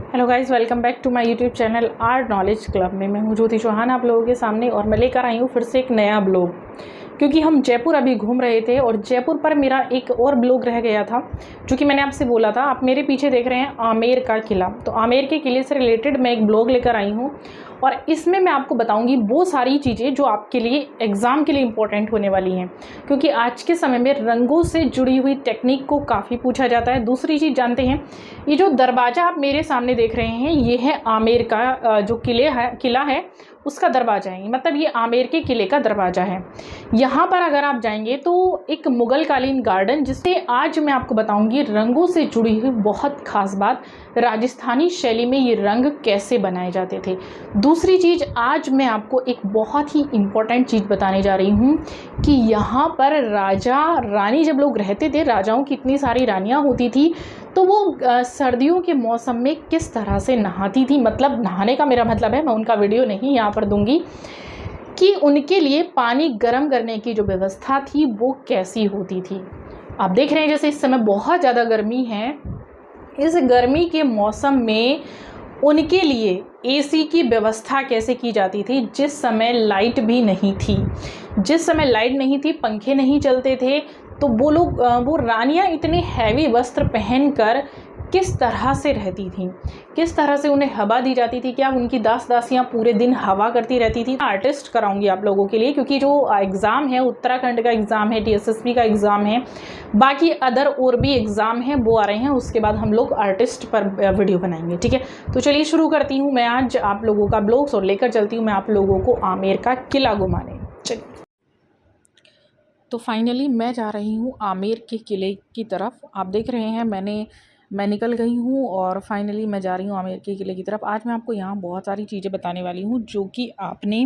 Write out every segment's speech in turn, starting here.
Hello guys, welcome back to my YouTube channel Art Knowledge Club में। मैं हूं ज्योति चौहान आप लोगों के सामने, और मैं लेकर आई हूं फिर से एक नया ब्लॉग। क्योंकि हम जयपुर अभी घूम रहे थे और जयपुर पर मेरा एक और ब्लॉग रह गया था, जो कि मैंने आपसे बोला था। आप मेरे पीछे देख रहे हैं आमेर का किला। तो आमेर के किले से रिलेटेड मैं एक ब्लॉग लेकर आई हूँ, और इसमें मैं आपको बताऊंगी वो सारी चीज़ें जो आपके लिए एग्ज़ाम के लिए इम्पोर्टेंट होने वाली हैं। क्योंकि आज के समय में रंगों से जुड़ी हुई टेक्निक को काफ़ी पूछा जाता है। दूसरी चीज़ जानते हैं, ये जो दरवाज़ा आप मेरे सामने देख रहे हैं, ये है आमेर का जो किला है उसका दरवाज़ा है। मतलब ये आमेर के किले का दरवाज़ा है। यहाँ पर अगर आप जाएंगे तो एक मुगल कालीन गार्डन, जिससे आज मैं आपको बताऊंगी रंगों से जुड़ी हुई बहुत खास बात, राजस्थानी शैली में ये रंग कैसे बनाए जाते थे। दूसरी चीज़, आज मैं आपको एक बहुत ही इम्पोर्टेंट चीज़ बताने जा रही हूँ कि यहाँ पर राजा रानी जब लोग रहते थे, राजाओं की इतनी सारी रानियाँ होती थी, तो वो सर्दियों के मौसम में किस तरह से नहाती थी। मतलब नहाने का मेरा मतलब है, मैं उनका वीडियो नहीं यहाँ पर दूंगी, कि उनके लिए पानी गर्म करने की जो व्यवस्था थी वो कैसी होती थी। आप देख रहे हैं जैसे इस समय बहुत ज़्यादा गर्मी है, इस गर्मी के मौसम में उनके लिए एसी की व्यवस्था कैसे की जाती थी, जिस समय लाइट भी नहीं थी। जिस समय लाइट नहीं थी, पंखे नहीं चलते थे, तो वो लोग वो रानियां इतने हैवी वस्त्र पहनकर किस तरह से रहती थीं, किस तरह से उन्हें हवा दी जाती थी। क्या उनकी दास दासियां पूरे दिन हवा करती रहती थी। आर्टिस्ट कराऊंगी आप लोगों के लिए, क्योंकि जो एग्ज़ाम है, उत्तराखंड का एग्ज़ाम है, टीएसएसबी का एग्ज़ाम है, बाकी अदर और भी एग्ज़ाम हैं वो आ रहे हैं। उसके बाद हम लोग आर्टिस्ट पर वीडियो बनाएंगे, ठीक है। तो चलिए शुरू करती हूँ मैं आज आप लोगों का ब्लॉग्स, और लेकर चलती हूँ मैं आप लोगों को आमेर का किला घुमाने। चलिए, तो फाइनली मैं जा रही हूँ आमेर के किले की तरफ। आप देख रहे हैं मैं निकल गई हूँ, और फाइनली मैं जा रही हूँ आमेर के किले की तरफ। आज मैं आपको यहाँ बहुत सारी चीज़ें बताने वाली हूँ जो कि आपने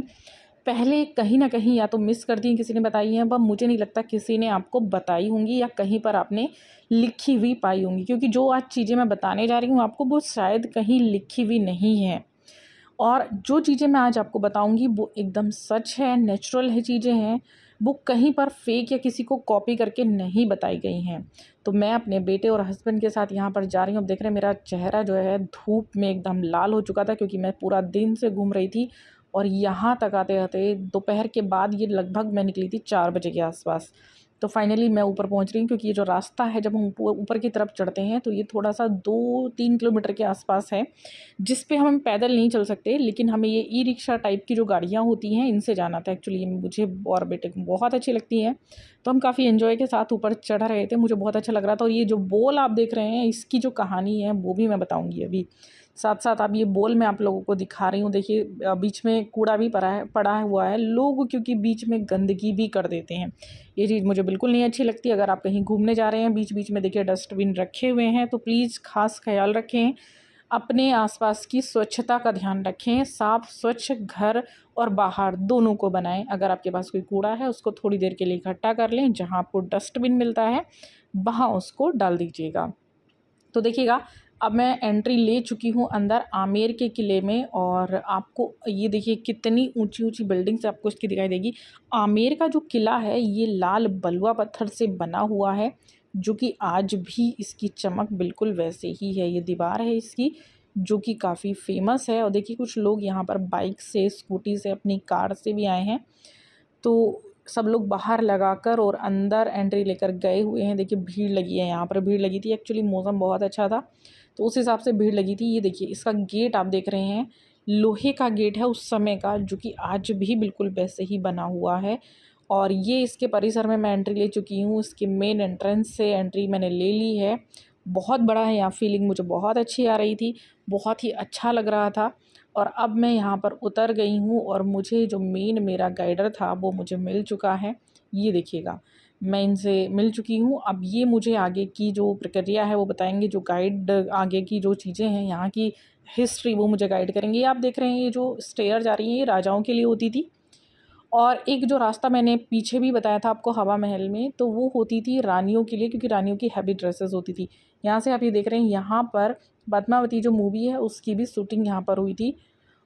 पहले कहीं ना कहीं या तो मिस कर दी, किसी ने बताई है, पर मुझे नहीं लगता किसी ने आपको बताई होंगी, या कहीं पर आपने लिखी हुई पाई होंगी। क्योंकि जो आज चीज़ें मैं बताने जा रही हूँ आपको, वो शायद कहीं लिखी हुई नहीं है। और जो चीज़ें मैं आज आपको बताऊंगी वो एकदम सच है, नेचुरल है चीज़ें हैं, वो कहीं पर फेक या किसी को कॉपी करके नहीं बताई गई हैं। तो मैं अपने बेटे और हस्बैंड के साथ यहाँ पर जा रही हूँ। अब देख रहे हैं मेरा चेहरा जो है धूप में एकदम लाल हो चुका था, क्योंकि मैं पूरा दिन से घूम रही थी, और यहाँ तक आते आते दोपहर के बाद, ये लगभग मैं निकली थी 4 बजे के आसपास। तो फाइनली मैं ऊपर पहुंच रही हूँ, क्योंकि ये जो रास्ता है जब हम ऊपर की तरफ चढ़ते हैं तो ये थोड़ा सा 2-3 किलोमीटर के आसपास है, जिस पे हम पैदल नहीं चल सकते। लेकिन हमें ये ई रिक्शा टाइप की जो गाड़ियाँ होती हैं, इनसे जाना था। एक्चुअली मुझे और बेटे को बहुत अच्छी लगती हैं, तो हम काफ़ी एंजॉय के साथ ऊपर चढ़ रहे थे। मुझे बहुत अच्छा लग रहा था। और ये जो बोल आप देख रहे हैं, इसकी जो कहानी है वो भी मैं बताऊँगी अभी। साथ साथ अब ये बोल मैं आप लोगों को दिखा रही हूँ। देखिए, बीच में कूड़ा भी पड़ा हुआ है। लोग क्योंकि बीच में गंदगी भी कर देते हैं, ये चीज़ मुझे बिल्कुल नहीं अच्छी लगती। अगर आप कहीं घूमने जा रहे हैं, बीच बीच में देखिए डस्टबिन रखे हुए हैं, तो प्लीज़ खास ख्याल रखें, अपने आसपास की स्वच्छता का ध्यान रखें। साफ स्वच्छ घर और बाहर दोनों को बनाएं। अगर आपके पास कोई कूड़ा है, उसको थोड़ी देर के लिए इकट्ठा कर लें, जहां आपको डस्टबिन मिलता है वहां उसको डाल दीजिएगा। तो देखिएगा, अब मैं एंट्री ले चुकी हूँ अंदर आमेर के किले में, और आपको ये देखिए कितनी ऊंची ऊंची बिल्डिंग्स आपको इसकी दिखाई देगी। आमेर का जो किला है ये लाल बलुआ पत्थर से बना हुआ है, जो कि आज भी इसकी चमक बिल्कुल वैसे ही है। ये दीवार है इसकी, जो कि काफ़ी फेमस है। और देखिए, कुछ लोग यहाँ पर बाइक से, स्कूटी से, अपनी कार से भी आए हैं। तो सब लोग बाहर लगाकर और अंदर एंट्री लेकर गए हुए हैं। देखिए, भीड़ लगी है, यहाँ पर भीड़ लगी थी। एक्चुअली मौसम बहुत अच्छा था, तो उस हिसाब से भीड़ लगी थी। ये देखिए, इसका गेट आप देख रहे हैं, लोहे का गेट है उस समय का, जो कि आज भी बिल्कुल वैसे ही बना हुआ है। और ये इसके परिसर में मैं एंट्री ले चुकी हूँ। इसके मेन एंट्रेंस से एंट्री मैंने ले ली है। बहुत बड़ा है यहाँ, फीलिंग मुझे बहुत अच्छी आ रही थी, बहुत ही अच्छा लग रहा था। और अब मैं यहाँ पर उतर गई हूँ, और मुझे जो मेन मेरा गाइडर था वो मुझे मिल चुका है। ये देखिएगा, मैं इनसे मिल चुकी हूँ। अब ये मुझे आगे की जो प्रक्रिया है वो बताएंगे, जो गाइड आगे की जो चीज़ें हैं, यहाँ की हिस्ट्री, वो मुझे गाइड करेंगे। ये आप देख रहे हैं, ये जो स्टेयर जा रही है, ये राजाओं के लिए होती थी। और एक जो रास्ता मैंने पीछे भी बताया था आपको हवा महल में, तो वो होती थी रानियों के लिए, क्योंकि रानियों की हैवी ड्रेसेस होती थी। यहाँ से आप ये देख रहे हैं, यहाँ पर पद्मावती जो मूवी है उसकी भी शूटिंग यहाँ पर हुई थी।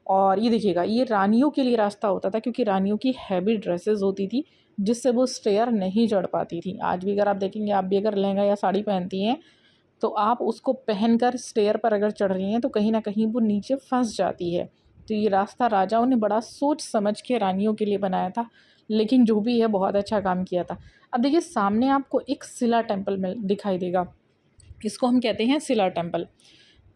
और ये देखिएगा, ये रानियों के लिए रास्ता होता था, क्योंकि रानियों की हैवी ड्रेसेस होती थी, जिससे वो स्टेयर नहीं चढ़ पाती थी। आज भी अगर आप देखेंगे, आप भी अगर लहंगा या साड़ी पहनती हैं तो आप उसको पहनकर स्टेयर पर अगर चढ़ रही हैं तो कहीं न कहीं वो नीचे फँस जाती है। तो ये रास्ता राजाओं ने बड़ा सोच समझ के रानियों के लिए बनाया था, लेकिन जो भी है बहुत अच्छा काम किया था। अब देखिए सामने आपको एक शिला टेम्पल मिल दिखाई देगा, इसको हम कहते हैं शिला टेम्पल।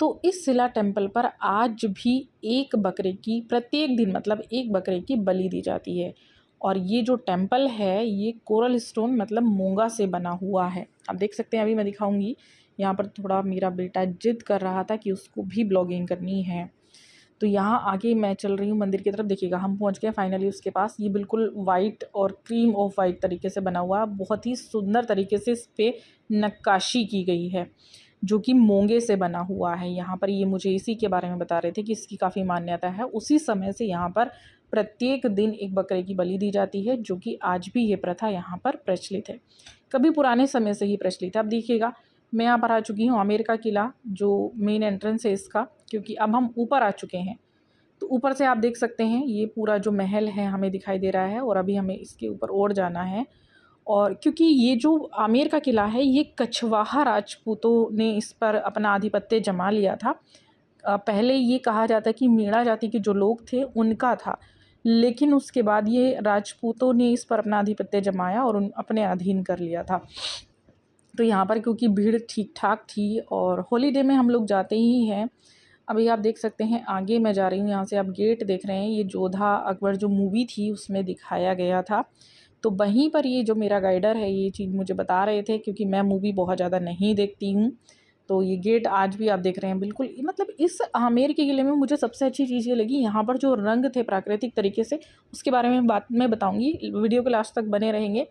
तो इस शिला टेम्पल पर आज भी एक बकरे की प्रत्येक दिन मतलब एक बकरे की बलि दी जाती है। और ये जो टेम्पल है ये कोरल स्टोन मतलब मूंगा से बना हुआ है। आप देख सकते हैं, अभी मैं दिखाऊंगी। यहाँ पर थोड़ा मेरा बेटा जिद कर रहा था कि उसको भी ब्लॉगिंग करनी है। तो यहाँ आगे मैं चल रही हूँ मंदिर की तरफ। देखिएगा हम पहुँच गए फाइनली उसके पास। ये बिल्कुल वाइट और क्रीम ऑफ वाइट तरीके से बना हुआ है। बहुत ही सुंदर तरीके से इस पर नक्काशी की गई है जो कि मूंगे से बना हुआ है। यहाँ पर ये मुझे इसी के बारे में बता रहे थे कि इसकी काफ़ी मान्यता है। उसी समय से यहाँ पर प्रत्येक दिन एक बकरे की बलि दी जाती है, जो कि आज भी ये प्रथा यहाँ पर प्रचलित है। कभी पुराने समय से ही प्रचलित है। अब देखिएगा मैं यहाँ पर आ चुकी हूँ आमेर का किला, जो मेन एंट्रेंस है इसका, क्योंकि अब हम ऊपर आ चुके हैं। तो ऊपर से आप देख सकते हैं ये पूरा जो महल है हमें दिखाई दे रहा है, और अभी हमें इसके ऊपर और जाना है। और क्योंकि ये जो आमेर का किला है ये कछवाहा राजपूतों ने इस पर अपना आधिपत्य जमा लिया था। पहले ये कहा जाता है कि मीणा जाति के जो लोग थे उनका था, लेकिन उसके बाद ये राजपूतों ने इस पर अपना आधिपत्य जमाया और उन अपने अधीन कर लिया था। तो यहाँ पर क्योंकि भीड़ ठीक ठाक थी और हॉलीडे में हम लोग जाते ही हैं। अभी आप देख सकते हैं आगे मैं जा रही हूँ, यहाँ से आप गेट देख रहे हैं। ये जोधा अकबर जो मूवी थी उसमें दिखाया गया था। तो वहीं पर ये जो मेरा गाइडर है ये चीज़ मुझे बता रहे थे, क्योंकि मैं मूवी बहुत ज़्यादा नहीं देखती हूँ। तो ये गेट आज भी आप देख रहे हैं बिल्कुल, मतलब इस आमेर के किले में मुझे सबसे अच्छी चीज़ ये लगी, यहाँ पर जो रंग थे प्राकृतिक तरीके से, उसके बारे में बात मैं बताऊँगी। वीडियो के लास्ट तक बने रहेंगे।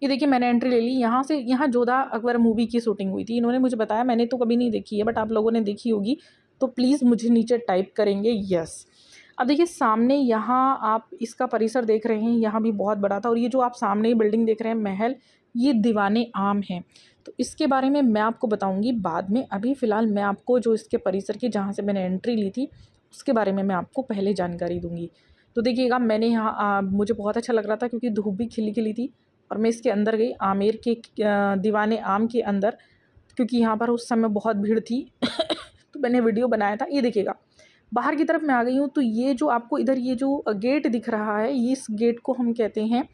ये देखिए मैंने एंट्री ले ली यहाँ से। यहाँ जोधा अकबर मूवी की शूटिंग हुई थी, इन्होंने मुझे बताया। मैंने तो कभी नहीं देखी है, बट आप लोगों ने देखी होगी तो प्लीज़ मुझे नीचे टाइप करेंगे यस। अब देखिए सामने यहाँ आप इसका परिसर देख रहे हैं, यहाँ भी बहुत बड़ा था। और ये जो आप सामने बिल्डिंग देख रहे हैं महल, ये दीवाने आम हैं। तो इसके बारे में मैं आपको बताऊंगी बाद में। अभी फ़िलहाल मैं आपको जो इसके परिसर की जहाँ से मैंने एंट्री ली थी उसके बारे में मैं आपको पहले जानकारी दूंगी। तो देखिएगा मैंने यहाँ मुझे बहुत अच्छा लग रहा था क्योंकि धूप भी खिली खिली थी, और मैं इसके अंदर गई आमेर के दीवाने आम के अंदर, क्योंकि यहाँ पर उस समय बहुत भीड़ थी तो मैंने वीडियो बनाया था। ये देखिएगा बाहर की तरफ मैं आ गई हूँ। तो ये जो आपको इधर ये जो गेट दिख रहा है, इस गेट को हम कहते हैं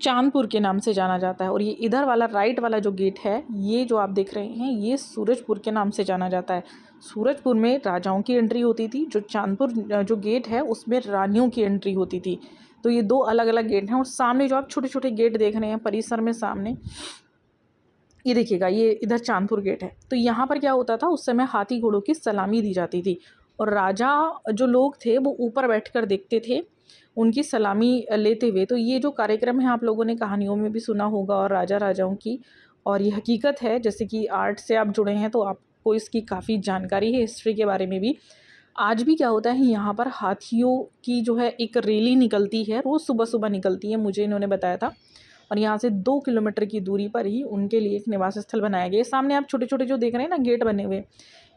चांदपुर के नाम से जाना जाता है। और ये इधर वाला राइट वाला जो गेट है, ये जो आप देख रहे हैं, ये सूरजपुर के नाम से जाना जाता है। सूरजपुर में राजाओं की एंट्री होती थी, जो चांदपुर जो गेट है उसमें रानियों की एंट्री होती थी। तो ये दो अलग अलग गेट हैं। और सामने जो आप छोटे छोटे गेट देख रहे हैं परिसर में सामने, ये देखिएगा ये इधर चांदपुर गेट है। तो यहाँ पर क्या होता था, उस समय हाथी घोड़ों की सलामी दी जाती थी, और राजा जो लोग थे वो ऊपर बैठकर देखते थे उनकी सलामी लेते हुए। तो ये जो कार्यक्रम है आप लोगों ने कहानियों में भी सुना होगा, और राजा राजाओं की, और ये हकीकत है। जैसे कि आर्ट से आप जुड़े हैं तो आपको इसकी काफ़ी जानकारी है, हिस्ट्री के बारे में भी। आज भी क्या होता है, यहाँ पर हाथियों की जो है एक रैली निकलती है, रोज़ सुबह सुबह निकलती है, मुझे इन्होंने बताया था। और यहाँ से 2 किलोमीटर की दूरी पर ही उनके लिए एक निवास स्थल बनाया गया है। सामने आप छोटे छोटे जो देख रहे हैं ना गेट बने हुए,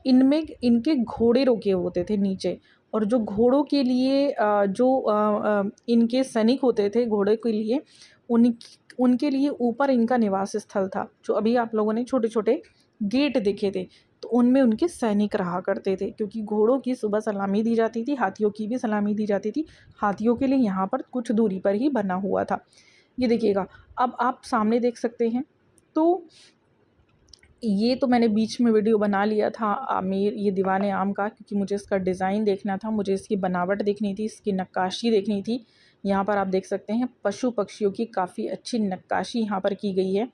इनमें इनके घोड़े रोके होते थे नीचे। और जो घोड़ों के लिए इनके सैनिक होते थे घोड़े के लिए, उनके लिए ऊपर इनका निवास स्थल था। जो अभी आप लोगों ने छोटे छोटे गेट देखे थे, तो उनमें उनके सैनिक रहा करते थे, क्योंकि घोड़ों की सुबह सलामी दी जाती थी, हाथियों की भी सलामी दी जाती थी। हाथियों के लिए यहाँ पर कुछ दूरी पर ही बना हुआ था। ये देखिएगा अब आप सामने देख सकते हैं। तो ये तो मैंने बीच में वीडियो बना लिया था आमेर ये दीवाने आम का, क्योंकि मुझे इसका डिज़ाइन देखना था, मुझे इसकी बनावट देखनी थी, इसकी नक्काशी देखनी थी। यहाँ पर आप देख सकते हैं पशु पक्षियों की काफ़ी अच्छी नक्काशी यहाँ पर की गई है।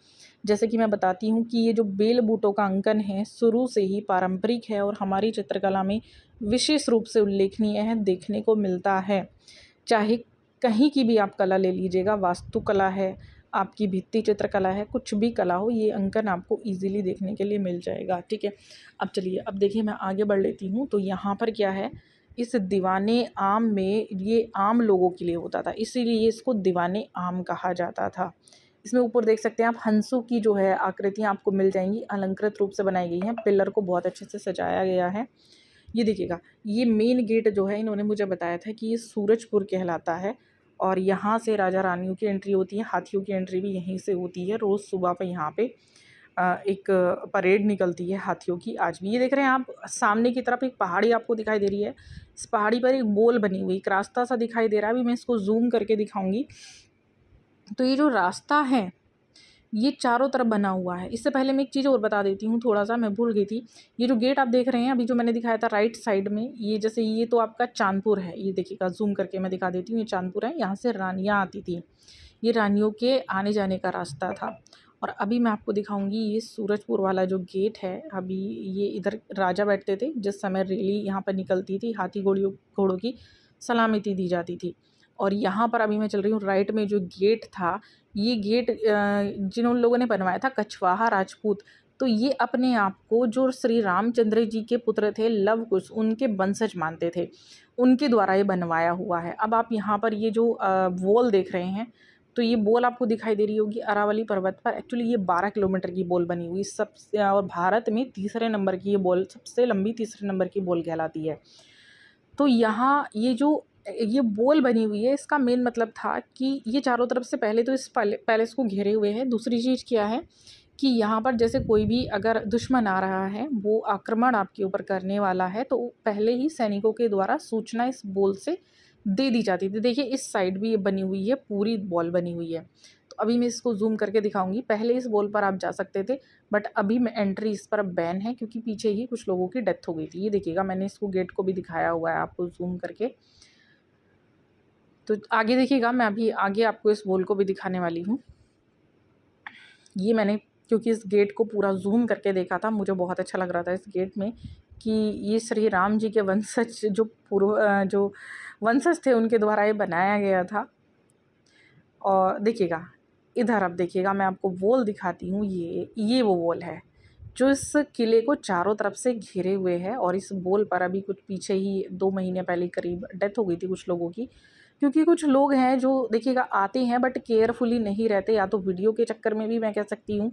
जैसे कि मैं बताती हूँ कि ये जो बेल बूटों का अंकन है शुरू से ही पारंपरिक है, और हमारी चित्रकला में विशेष रूप से उल्लेखनीय है, देखने को मिलता है। चाहे कहीं की भी आप कला ले लीजिएगा, वास्तुकला है, आपकी भित्ति चित्रकला है, कुछ भी कला हो, ये अंकन आपको इजीली देखने के लिए मिल जाएगा। ठीक है, अब चलिए अब देखिए मैं आगे बढ़ लेती हूँ। तो यहाँ पर क्या है, इस दीवाने आम में ये आम लोगों के लिए होता था, इसीलिए इसको दीवाने आम कहा जाता था। इसमें ऊपर देख सकते हैं आप हंसों की जो है आकृतियाँ आपको मिल जाएंगी, अलंकृत रूप से बनाई गई हैं। पिलर को बहुत अच्छे से सजाया गया है। ये देखिएगा ये मेन गेट जो है, इन्होंने मुझे बताया था कि ये सूरजपुर कहलाता है, और यहाँ से राजा रानियों की एंट्री होती है, हाथियों की एंट्री भी यहीं से होती है। रोज़ सुबह पे यहाँ पे एक परेड निकलती है हाथियों की आज भी। ये देख रहे हैं आप सामने की तरफ एक पहाड़ी आपको दिखाई दे रही है। इस पहाड़ी पर एक बोल बनी हुई, एक रास्ता सा दिखाई दे रहा है। अभी मैं इसको ज़ूम करके दिखाऊंगी। तो ये जो रास्ता है ये चारों तरफ बना हुआ है। इससे पहले मैं एक चीज़ और बता देती हूँ, थोड़ा-सा मैं भूल गई थी। ये जो गेट आप देख रहे हैं अभी जो मैंने दिखाया था राइट साइड में, ये जैसे ये तो आपका चाँदपुर है। ये देखिएगा ज़ूम करके मैं दिखा देती हूँ, ये चाँदपुर है, यहाँ से रानियाँ आती थी। ये रानियों के आने-जाने का रास्ता था। और अभी मैं आपको दिखाऊँगी ये सूरजपुर वाला जो गेट है, अभी ये इधर राजा बैठते थे जिस समय रैली यहाँ पर निकलती थी, हाथी घोड़ों की सलामती दी जाती थी। और यहाँ पर अभी मैं चल रही हूँ राइट में जो गेट था, ये गेट जिन उन लोगों ने बनवाया था कछवाहा राजपूत। तो ये अपने आप को जो श्री रामचंद्र जी के पुत्र थे लव कुश, उनके वंशज मानते थे। उनके द्वारा ये बनवाया हुआ है। अब आप यहाँ पर ये जो वॉल देख रहे हैं, तो ये बॉल आपको दिखाई दे रही होगी अरावली पर्वत पर। एक्चुअली ये 12 किलोमीटर की बॉल बनी हुई सबसे, और भारत में तीसरे नंबर की ये बॉल, सबसे लंबी तीसरे नंबर की बॉल कहलाती है। तो यहाँ ये जो ये बॉल बनी हुई है, इसका मेन मतलब था कि ये चारों तरफ से पहले तो इस पैलेस को घेरे हुए है। दूसरी चीज़ क्या है कि यहाँ पर जैसे कोई भी अगर दुश्मन आ रहा है, वो आक्रमण आपके ऊपर करने वाला है, तो पहले ही सैनिकों के द्वारा सूचना इस बॉल से दे दी जाती थी। देखिए इस साइड भी ये बनी हुई है, पूरी बॉल बनी हुई है। तो अभी मैं इसको ज़ूम करके दिखाऊंगी। पहले इस बॉल पर आप जा सकते थे, बट अभी मैं एंट्री इस पर बैन है क्योंकि पीछे ही कुछ लोगों की डेथ हो गई थी। ये देखिएगा मैंने इसको गेट को भी दिखाया हुआ है आपको ज़ूम करके। तो आगे देखिएगा, मैं अभी आगे आपको इस बॉल को भी दिखाने वाली हूँ। ये मैंने क्योंकि इस गेट को पूरा ज़ूम करके देखा था, मुझे बहुत अच्छा लग रहा था इस गेट में कि ये श्री राम जी के वंशज जो वंशज थे उनके द्वारा ये बनाया गया था। और देखिएगा इधर, अब देखिएगा मैं आपको वॉल दिखाती हूँ। ये वो वॉल है जो इस किले को चारों तरफ से घेरे हुए है। और इस वॉल पर अभी कुछ पीछे ही 2 महीने पहले करीब डेथ हो गई थी कुछ लोगों की, क्योंकि कुछ लोग हैं जो देखिएगा आते हैं बट केयरफुली नहीं रहते, या तो वीडियो के चक्कर में भी मैं कह सकती हूँ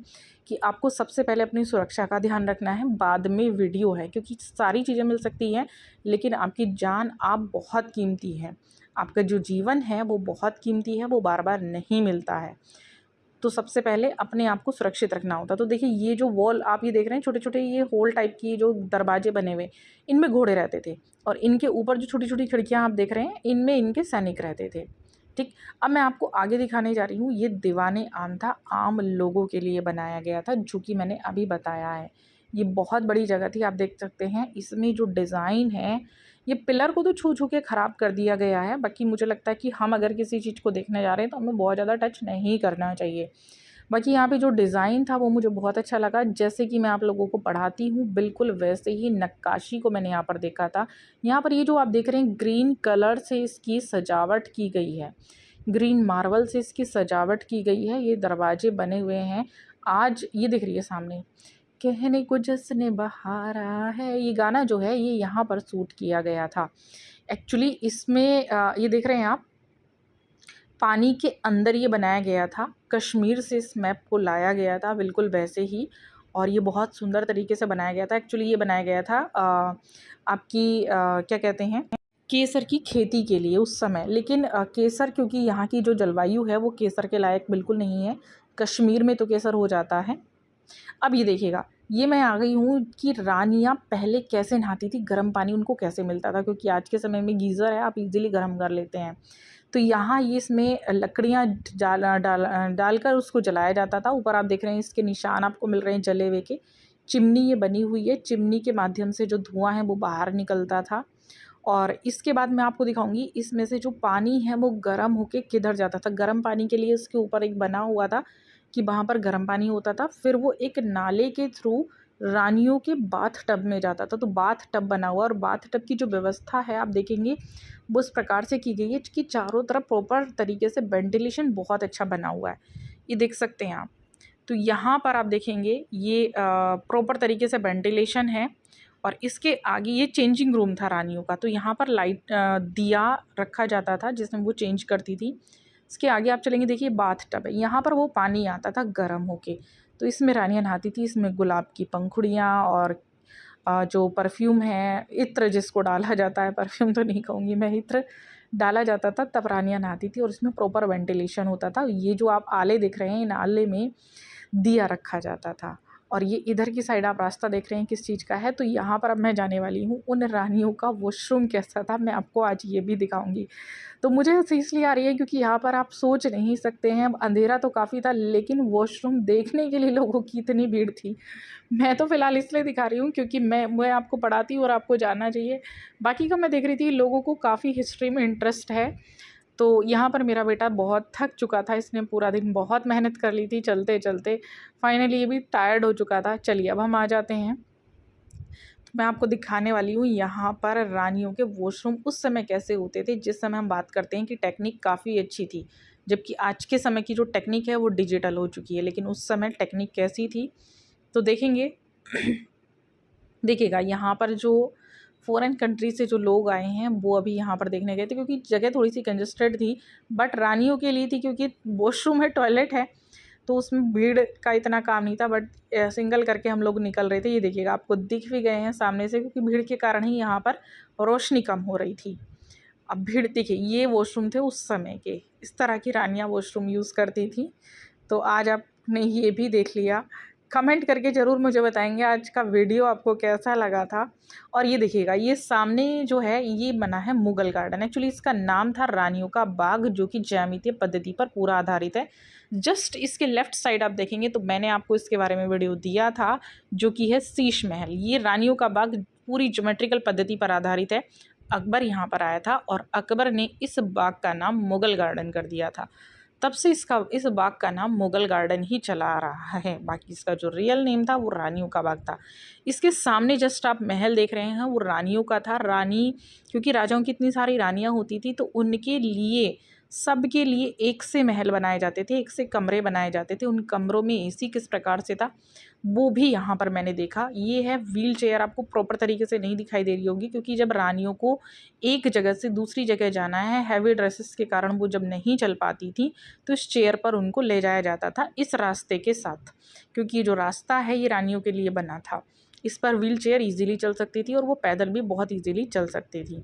कि आपको सबसे पहले अपनी सुरक्षा का ध्यान रखना है, बाद में वीडियो है, क्योंकि सारी चीज़ें मिल सकती हैं लेकिन आपकी जान आप बहुत कीमती है। आपका जो जीवन है वो बहुत कीमती है, वो बार बार नहीं मिलता है। तो सबसे पहले अपने आप को सुरक्षित रखना होता है। तो देखिए ये जो वॉल आप ये देख रहे हैं, छोटे छोटे ये होल टाइप की जो दरवाजे बने हुए, इनमें घोड़े रहते थे। और इनके ऊपर जो छोटी छोटी खिड़कियां आप देख रहे हैं, इनमें इनके सैनिक रहते थे। ठीक, अब मैं आपको आगे दिखाने जा रही हूँ। ये दीवाने आम था, आम लोगों के लिए बनाया गया था, जो कि मैंने अभी बताया है। ये बहुत बड़ी जगह थी, आप देख सकते हैं। इसमें जो डिज़ाइन है, ये पिलर को तो छू छू के ख़राब कर दिया गया है। बाकी मुझे लगता है कि हम अगर किसी चीज़ को देखने जा रहे हैं तो हमें बहुत ज़्यादा टच नहीं करना चाहिए। बाकी यहाँ पे जो डिज़ाइन था वो मुझे बहुत अच्छा लगा। जैसे कि मैं आप लोगों को पढ़ाती हूँ, बिल्कुल वैसे ही नक्काशी को मैंने यहाँ पर देखा था। यहाँ पर ये जो आप देख रहे हैं, ग्रीन कलर से इसकी सजावट की गई है, ग्रीन मार्बल से इसकी सजावट की गई है। ये दरवाजे बने हुए हैं। आज ये दिख रही है सामने, कहने को जश्न बहारा है, ये गाना जो है ये यहाँ पर शूट किया गया था। एक्चुअली इसमें ये देख रहे हैं आप, पानी के अंदर ये बनाया गया था। कश्मीर से इस मैप को लाया गया था बिल्कुल वैसे ही, और ये बहुत सुंदर तरीके से बनाया गया था। एक्चुअली ये बनाया गया था आपकी क्या कहते हैं, केसर की खेती के लिए उस समय। लेकिन केसर, क्योंकि यहाँ की जो जलवायु है वो केसर के लायक बिल्कुल नहीं है। कश्मीर में तो केसर हो जाता है। अब ये देखिएगा, ये मैं आ गई हूँ कि रानियाँ पहले कैसे नहाती थी, गर्म पानी उनको कैसे मिलता था, क्योंकि आज के समय में गीज़र है, आप इजीली गर्म कर लेते हैं। तो यहाँ ये इसमें लकड़ियाँ डालकर उसको जलाया जाता था। ऊपर आप देख रहे हैं इसके निशान आपको मिल रहे हैं जले हुए के। चिमनी ये बनी हुई है, चिमनी के माध्यम से जो धुआं है वो बाहर निकलता था। और इसके बाद मैं आपको दिखाऊंगी इसमें से जो पानी है वो गर्म होके किधर जाता था। गर्म पानी के लिए इसके ऊपर एक बना हुआ था कि वहाँ पर गर्म पानी होता था, फिर वो एक नाले के थ्रू रानियों के बाथ टब में जाता था। तो बाथ टब बना हुआ, और बाथ टब की जो व्यवस्था है आप देखेंगे वो इस प्रकार से की गई है कि चारों तरफ प्रॉपर तरीके से वेंटिलेशन बहुत अच्छा बना हुआ है। ये देख सकते हैं आप। तो यहाँ पर आप देखेंगे ये प्रॉपर तरीके से वेंटिलेशन है। और इसके आगे ये चेंजिंग रूम था रानियों का। तो यहाँ पर लाइट दिया रखा जाता था जिसमें वो चेंज करती थी। इसके आगे आप चलेंगे, देखिए बाथ टब है, यहाँ पर वो पानी आता था गर्म होके। तो इसमें रानियाँ नहाती थी। इसमें गुलाब की पंखुड़ियाँ और जो परफ्यूम है, इत्र जिसको डाला जाता है, परफ्यूम तो नहीं कहूँगी मैं, इत्र डाला जाता था, तब रानियाँ नहाती थी। और इसमें प्रॉपर वेंटिलेशन होता था। ये जो आप आले दिख रहे हैं, इन आले में दिया रखा जाता था। और ये इधर की साइड आप रास्ता देख रहे हैं किस चीज़ का है, तो यहाँ पर अब मैं जाने वाली हूँ उन रानियों का वॉशरूम कैसा था, मैं आपको आज ये भी दिखाऊंगी। तो मुझे हँसी इसलिए आ रही है क्योंकि यहाँ पर आप सोच नहीं सकते हैं, अब अंधेरा तो काफ़ी था लेकिन वॉशरूम देखने के लिए लोगों की इतनी भीड़ थी। मैं तो फ़िलहाल इसलिए दिखा रही हूँ क्योंकि मैं आपको पढ़ाती हूँ और आपको जानना चाहिए। बाकी का मैं देख रही थी लोगों को काफ़ी हिस्ट्री में इंटरेस्ट है। तो यहाँ पर मेरा बेटा बहुत थक चुका था, इसने पूरा दिन बहुत मेहनत कर ली थी चलते-चलते। फाइनली ये भी टायर्ड हो चुका था। चलिए अब हम आ जाते हैं। तो मैं आपको दिखाने वाली हूँ यहाँ पर रानियों के वॉशरूम उस समय कैसे होते थे, जिस समय हम बात करते हैं कि टेक्निक काफ़ी अच्छी थी। जबकि आज के समय की जो टेक्निक है वो डिजिटल हो चुकी है, लेकिन उस समय टेक्निक कैसी थी तो देखेंगे। देखिएगा यहाँ पर जो फ़ॉरेन कंट्री से जो लोग आए हैं वो अभी यहाँ पर देखने गए थे क्योंकि जगह थोड़ी-सी कंजस्टेड थी, बट रानियों के लिए थी क्योंकि वॉशरूम है, टॉयलेट है, तो उसमें भीड़ का इतना काम नहीं था। बट सिंगल करके हम लोग निकल रहे थे। ये देखिएगा आपको दिख भी गए हैं सामने से क्योंकि भीड़ के कारण ही यहाँ पर रोशनी कम हो रही थी। अब भीड़ देखिए, ये वॉशरूम थे उस समय के, इस तरह की रानियाँ वॉशरूम यूज़ करती थीं। तो आज आपने ये भी देख लिया। कमेंट करके ज़रूर मुझे बताएंगे आज का वीडियो आपको कैसा लगा था। और ये देखिएगा, ये सामने जो है ये बना है मुगल गार्डन। एक्चुअली इसका नाम था रानियों का बाग, जो कि ज्यामितीय पद्धति पर पूरा आधारित है। जस्ट इसके लेफ़्ट साइड आप देखेंगे तो मैंने आपको इसके बारे में वीडियो दिया था, जो कि है शीश महल। ये रानियों का बाग पूरी ज्योमेट्रिकल पद्धति पर आधारित है। अकबर यहाँ पर आया था और अकबर ने इस बाग का नाम मुगल गार्डन कर दिया था। तब से इस बाग का नाम मुगल गार्डन ही चला आ रहा है। बाकी इसका जो रियल नेम था वो रानियों का बाग था। इसके सामने जस्ट आप महल देख रहे हैं वो रानियों का था। रानी, क्योंकि राजाओं की इतनी सारी रानियां होती थी तो उनके लिए, सबके लिए एक से महल बनाए जाते थे, एक से कमरे बनाए जाते थे। उन कमरों में एसी किस प्रकार से था वो भी यहाँ पर मैंने देखा। ये है व्हील चेयर, आपको प्रॉपर तरीके से नहीं दिखाई दे रही होगी क्योंकि जब रानियों को एक जगह से दूसरी जगह जाना है, हैवी ड्रेसेस के कारण वो जब नहीं चल पाती थी तो इस चेयर पर उनको ले जाया जाता था इस रास्ते के साथ, क्योंकि ये जो रास्ता है ये रानियों के लिए बना था। इस पर व्हील चेयर ईजिली चल सकती थी और वो पैदल भी बहुत ईजिली चल सकती थी।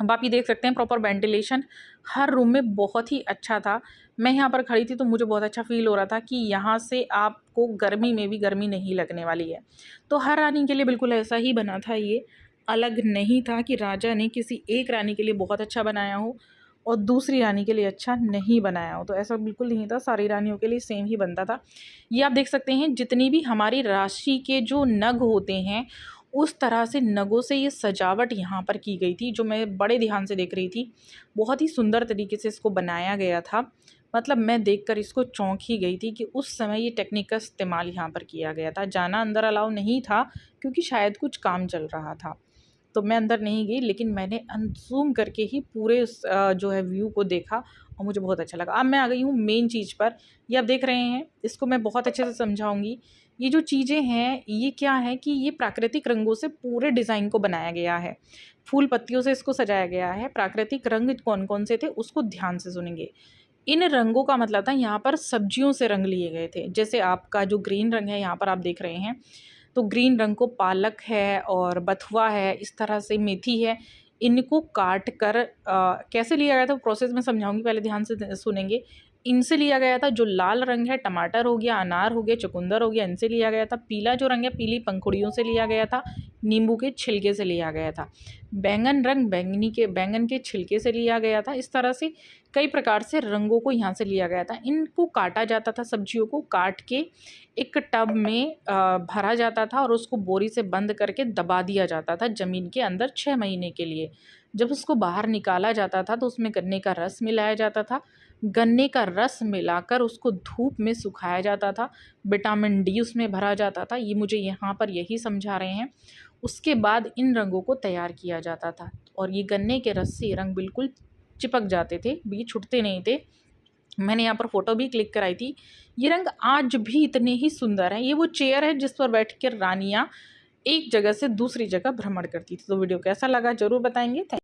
अब आप ये देख सकते हैं प्रॉपर वेंटिलेशन हर रूम में बहुत ही अच्छा था। मैं यहाँ पर खड़ी थी तो मुझे बहुत अच्छा फ़ील हो रहा था कि यहाँ से आपको गर्मी में भी गर्मी नहीं लगने वाली है। तो हर रानी के लिए बिल्कुल ऐसा ही बना था। ये अलग नहीं था कि राजा ने किसी एक रानी के लिए बहुत अच्छा बनाया हो और दूसरी रानी के लिए अच्छा नहीं बनाया हो, तो ऐसा बिल्कुल नहीं था। सारी रानियों के लिए सेम ही बनता था। ये आप देख सकते हैं जितनी भी हमारी राशि के जो नग होते हैं उस तरह से नगों से ये सजावट यहाँ पर की गई थी, जो मैं बड़े ध्यान से देख रही थी। बहुत ही सुंदर तरीके से इसको बनाया गया था। मतलब मैं देखकर इसको चौंक ही गई थी कि उस समय ये टेक्निक का इस्तेमाल यहाँ पर किया गया था। जाना अंदर अलाउ नहीं था क्योंकि शायद कुछ काम चल रहा था, तो मैं अंदर नहीं गई, लेकिन मैंने ज़ूम करके ही पूरे उस जो है व्यू को देखा और मुझे बहुत अच्छा लगा। अब मैं आ गई हूँ मेन चीज़ पर। ये आप देख रहे हैं, इसको मैं बहुत अच्छे से समझाऊंगी। ये जो चीज़ें हैं ये क्या है कि ये प्राकृतिक रंगों से पूरे डिज़ाइन को बनाया गया है। फूल पत्तियों से इसको सजाया गया है। प्राकृतिक रंग कौन कौन से थे उसको ध्यान से सुनेंगे। इन रंगों का मतलब था यहाँ पर सब्जियों से रंग लिए गए थे। जैसे आपका जो ग्रीन रंग है यहाँ पर आप देख रहे हैं, तो ग्रीन रंग को पालक है और बथुआ है, इस तरह से मेथी है। इनको काट कर कैसे लिया गया था प्रोसेस में समझाऊंगी, पहले ध्यान से सुनेंगे। इनसे लिया गया था जो लाल रंग है, टमाटर हो गया, अनार हो गया, चुकंदर हो गया, इनसे लिया गया था। पीला जो रंग है पीली पंखुड़ियों से लिया गया था। नींबू के छिलके से लिया गया था। बैंगन रंग बैंगन के छिलके से लिया गया था। इस तरह से कई प्रकार से रंगों को यहाँ से लिया गया था। इनको काटा जाता था, सब्जियों को काट के एक टब में भरा जाता था और उसको बोरी से बंद करके दबा दिया जाता था ज़मीन के अंदर 6 महीने के लिए। जब उसको बाहर निकाला जाता था तो उसमें गन्ने का रस मिलाया जाता था। गन्ने का रस मिलाकर उसको धूप में सुखाया जाता था। विटामिन डी उसमें भरा जाता था। ये मुझे यहाँ पर यही समझा रहे हैं। उसके बाद इन रंगों को तैयार किया जाता था और ये गन्ने के रस से रंग बिल्कुल चिपक जाते थे, ये छूटते नहीं थे। मैंने यहाँ पर फ़ोटो भी क्लिक कराई थी। ये रंग आज भी इतने ही सुंदर हैं। ये वो चेयर है जिस पर बैठ कर रानियाँ एक जगह से दूसरी जगह भ्रमण करती थी। तो वीडियो कैसा लगा ज़रूर बताएंगे।